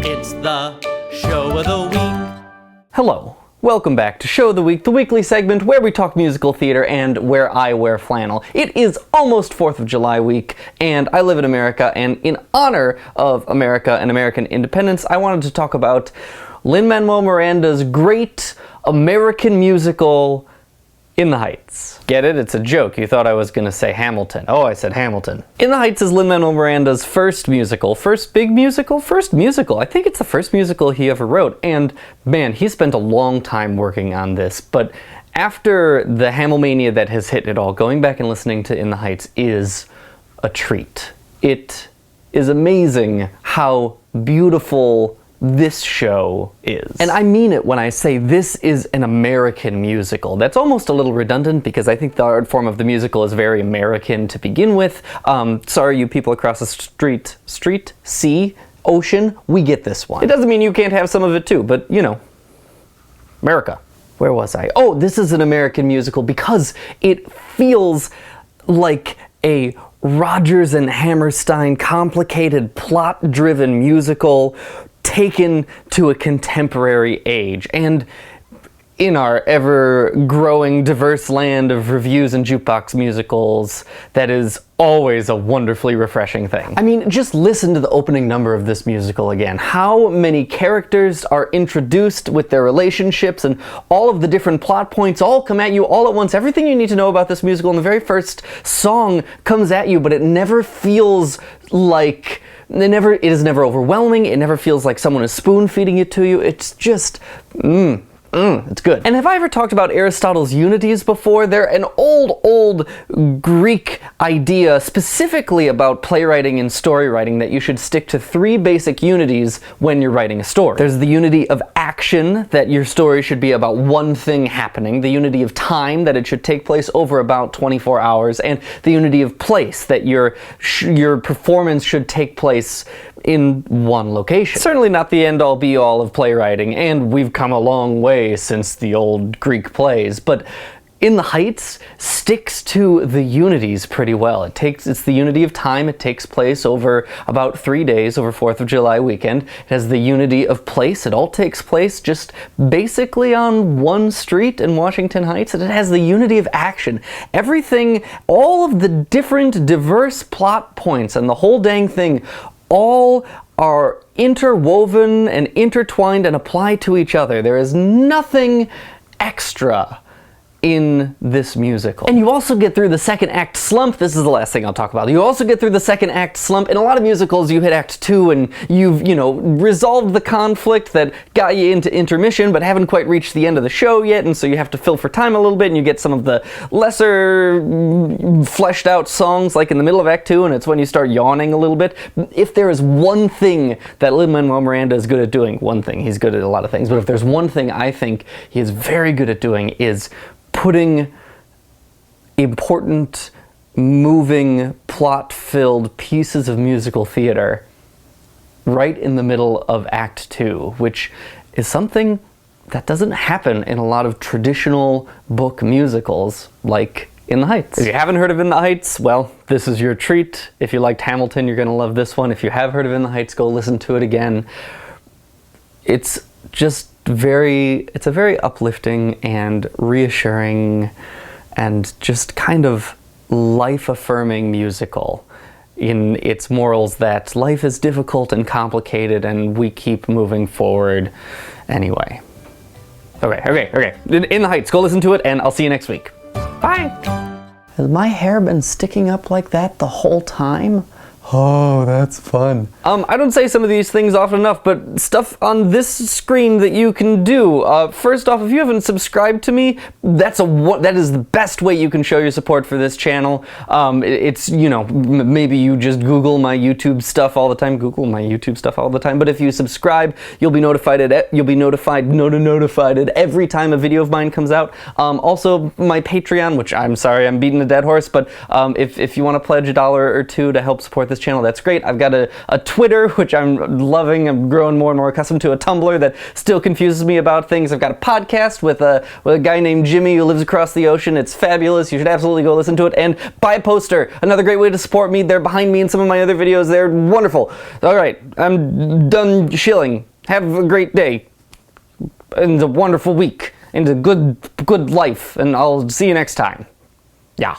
It's the show of the week. Hello. Welcome back to Show of the Week, the weekly segment where we talk musical theater and where I wear flannel. It is almost 4th of July week, and I live in America, and in honor of America and American independence, I wanted to talk about Lin-Manuel Miranda's great American musical, In the Heights. Get it? It's a joke. You thought I was gonna say Hamilton. Oh, I said Hamilton. In the Heights is Lin-Manuel Miranda's first musical. First big musical? First musical. I think it's the first musical he ever wrote. And man, he spent a long time working on this. But after the Hamilmania that has hit it all, going back and listening to In the Heights is a treat. It is amazing how beautiful this show is. And I mean it when I say this is an American musical. That's almost a little redundant because I think the art form of the musical is very American to begin with. Sorry, you people across the sea, ocean, we get this one. It doesn't mean you can't have some of it too, but you know, America. Where was I? Oh, this is an American musical because it feels like a Rodgers and Hammerstein complicated plot-driven musical taken to a contemporary age. And in our ever-growing diverse land of reviews and jukebox musicals, that is always a wonderfully refreshing thing. I mean, just listen to the opening number of this musical again. How many characters are introduced with their relationships, and all of the different plot points all come at you all at once. Everything you need to know about this musical in the very first song comes at you, but it never feels like it is never overwhelming. It never feels like someone is spoon feeding it to you. It's just, it's good. And have I ever talked about Aristotle's unities before? They're an old Greek idea specifically about playwriting and story writing, that you should stick to 3 basic unities when you're writing a story. There's the unity of action, that your story should be about one thing happening, the unity of time, that it should take place over about 24 hours, and the unity of place, that your performance should take place in one location. Certainly not the end-all be-all of playwriting, and we've come a long way since the old Greek plays, but In the Heights sticks to the unities pretty well. It's the unity of time. It takes place over about 3 days over 4th of July weekend. It has the unity of place. It all takes place just basically on one street in Washington Heights, and it has the unity of action. Everything, all of the different diverse plot points and the whole dang thing, all are interwoven and intertwined and apply to each other. There is nothing extra in this musical. And you also get through the second act slump. This is the last thing I'll talk about. You also get through the second act slump. In a lot of musicals, you hit act 2 and you've, resolved the conflict that got you into intermission, but haven't quite reached the end of the show yet, and so you have to fill for time a little bit, and you get some of the lesser fleshed out songs like in the middle of act 2, and it's when you start yawning a little bit. If there is one thing that Lin-Manuel Miranda is good at doing, one thing, he's good at a lot of things, but if there's one thing I think he is very good at doing, is putting important, moving, plot-filled pieces of musical theater right in the middle of Act 2, which is something that doesn't happen in a lot of traditional book musicals like In the Heights. If you haven't heard of In the Heights, well, this is your treat. If you liked Hamilton, you're gonna love this one. If you have heard of In the Heights, go listen to it again. It's just it's a very uplifting and reassuring and just kind of life-affirming musical in its morals that life is difficult and complicated and we keep moving forward anyway. Okay. In the Heights, go listen to it, and I'll see you next week. Bye! Has my hair been sticking up like that the whole time? Oh, that's fun. I don't say some of these things often enough, but stuff on this screen that you can do. First off, if you haven't subscribed to me, that is the best way you can show your support for this channel. It's, maybe you just Google my YouTube stuff all the time. But if you subscribe, you'll be notified every time a video of mine comes out. Also, my Patreon, which I'm sorry I'm beating a dead horse, but if you want to pledge $1 or $2 to help support this this channel, that's great. I've got a Twitter, which I'm loving. I'm growing more and more accustomed to. A Tumblr that still confuses me about things. I've got a podcast with a guy named Jimmy who lives across the ocean. It's fabulous. You should absolutely go listen to it. And buy a poster. Another great way to support me. They're behind me in some of my other videos. They're wonderful. All right, I'm done shilling. Have a great day and a wonderful week and a good life, and I'll see you next time. Yeah.